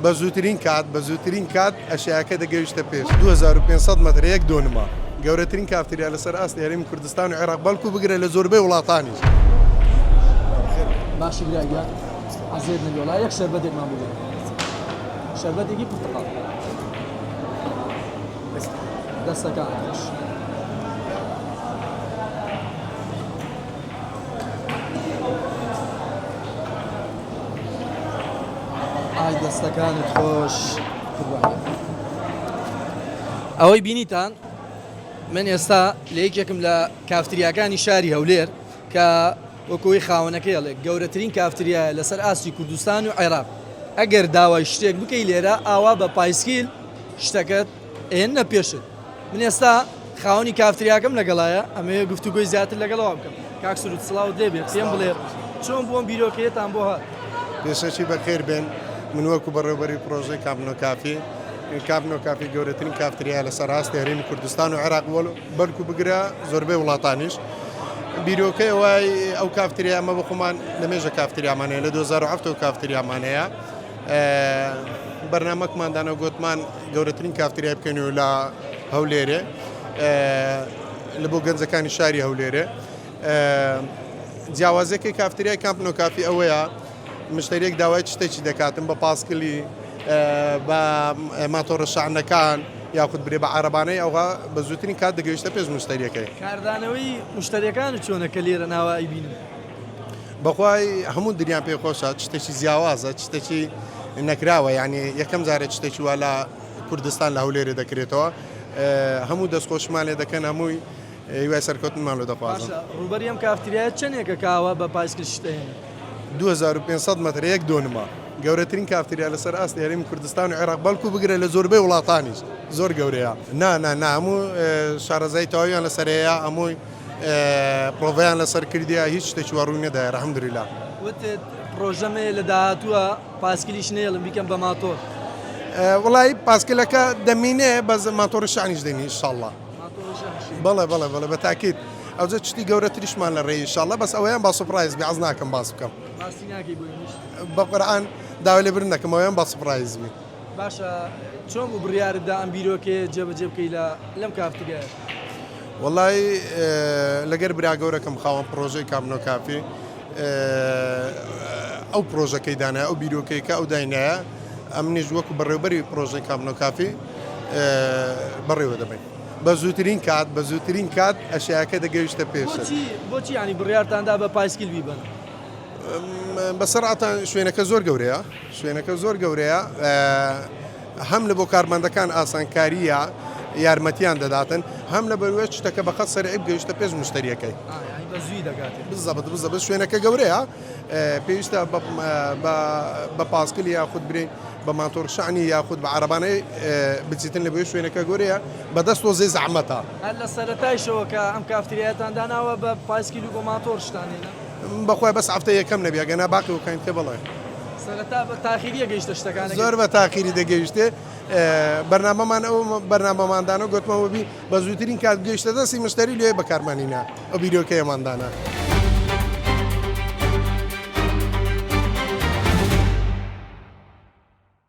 بە زووترین کات ئەشیاکە دەگەیشتە پێش 2500 مەتر یەک دۆنما گەورەترین کافتریا لەسەر ئاستی هەرێمی کوردستان و عێراق بەڵکو بگرێت لە زۆربەی وڵاتانیش. باشی براگە عزیز نەبیوڵا یەک شەربەتێکمان بگەێ شەربەتێکی پرتقال دەستەکان خۆش ئای دەستەکانت خۆش ئەوەی بینیتان من ئێستا لە یەکێکم لە کافتریاکانی شاری هەولێر کە وەکوی خاوەنەکەیڵێک گەورەترین کافتریایە لەسەر ئاستی کوردستان و عێراق. ئەگەر داوای شتێک بکەی لێرە ئاوا بە پایسکیل شتەکەت ئێنە پێشت. من ئێستا خاوەنی کافتریاکەم لەگەڵایە ئەمەیە گفتوگۆی زیاتر لەگەڵەوە بکەم. کاک سروود سڵاو دەبێت پێم بڵێ چۆن بۆم بیرۆکەیەتان بۆ هات؟ پێشەکی بەخێر بێن من وەکو بەڕێوەبەری پرۆژەی کابنۆ کافی گەورەترین کافتریا لەسەر ئاستی هەرێمی کوردستان و عێراق بەڵکو بگرە زۆربەی وڵاتانیش. بیرۆکەی وای ئەو کافتریا ئەمە بخۆمان لەمێژە کافتریامانەیە لە 2007 کافتریامانەیە بەرنامەکماندانە گوتمان گەورەترین کافتریای بکەین لە هەولێرێ لە بۆ گەنجەکانی شاری هەولێرێ. جیاوازەکەی کافتریای کامپنۆ کافی ئەوەیە مشتریەک داوای شتێکی دەکاتن بە پاسکلی بە ماتۆڕە شانەکان یاخود برێ بە عربانەی ئەوها بە زووترین کات دەگەیشتە پێش مشتریەکەی. کاردانەوەی مشتریەکانت چۆنەکە لێرە ناوایی بینم؟ بەخوای هەموو دنیان پێی خۆشە شتێکی جیاوازە شتێکی نەکراوە یعنی یەکەم جارێک شتێکی وا لە کوردستان لە هەولێرە دەکرێتەوە هەموو دەستخۆشمان لێ دەکەن هەمووی هیوای سەرکەوتنمان لێ دەخوازن. ڕوبەری ئەم کافتریایە چەندێکە کاوە بە پایسکل شتێنە؟ 2500 مەتر یەک دۆنما گەورەترین کافتریا لەسەر ئاستی هەرێمی کوردستان و عێراق بەڵکو بگرێت لە زۆربەی وڵاتانیش زۆر گەورەیە. نا هەموو شارەزای تەواویان لەسەرەیە هەمووی پرۆڤیان لەسەر کردیا هیچ شتێکی وەڕووی نەدایە ڕەحەمدولیلا. وتت پرۆژەمێ لە داهاتووە پاسکلیش نێڵم بیکەم بە ماتۆر. وڵی پاسکلەکە دەمینێ بەز ماتۆڕ شانیش دەنی ئینشاڵڵا. بەڵێ بە تاکید ئەوجە چتی گەورەتریشمان لە ڕێی ئینشاڵڵا بەس ئەوەیان با سوپرایز بێ ئەز ناکەم باس بکەم بە قورئان داوای لێ برن نەکەم ئەویان با سوپرایز بێ. باشە چۆن بوو بڕیارتدا ئەم بیرۆکێ جێبەجێ بکەی لەم کافتریایە؟ وەڵی لەگەر برا گەورەکەم خاوەن پرۆژەی کامنۆ کافی ئەو پرۆژەکەی دانایە ئەو بیرۆکەیکە ئەو داینایە ئەم نیژ وەکو بەڕێوەبەری پرۆژەی کامنۆ کافی بەڕێوە دەبین بە زووترین کات ئەشیاکە دەگەیشتە پێش. بۆچی ینی بڕیارتاندا بە پایسکل بیبن؟ بەسەرعاتان شوێنەکە زۆر گەورەیە هەم لە بۆ کارمەندەکان ئاسانکاریە یارمەتیان دەداتن هەم لە بەروێ شتەکە بەخەت سەرعیب گەیشتە پێش مشتریەکەی بزەبت شوێنەکە گەورەیە پێویستە بە پاسکلی یاخود برین بە ماتۆر شانی یاخود بە عربانەی بچیتن لە بۆی شوێنەکە گۆرەیە بەدەست وەزەی زەحمەتە. هەر لە سەرەتایشەوە کە ئەم کافتریایەتان داناوە بە پایسکل و بۆ ماتۆر شتانێنە بەخوای بەس هەفتە یەکەم نەبێ گەنا باقی وکەین کە بڵێ سەرەتا بە تاخیریە گەیشتە شتەکانە زۆر بە تاخیری دەگەیشتێ بەرنامەمان ئەو بەرنامەماندانە گوتمەوەبی بە زووترین کات گەیشتە دەستی مشتری لێ بەکارمانینە ئەو بیرۆکەیەماندانە.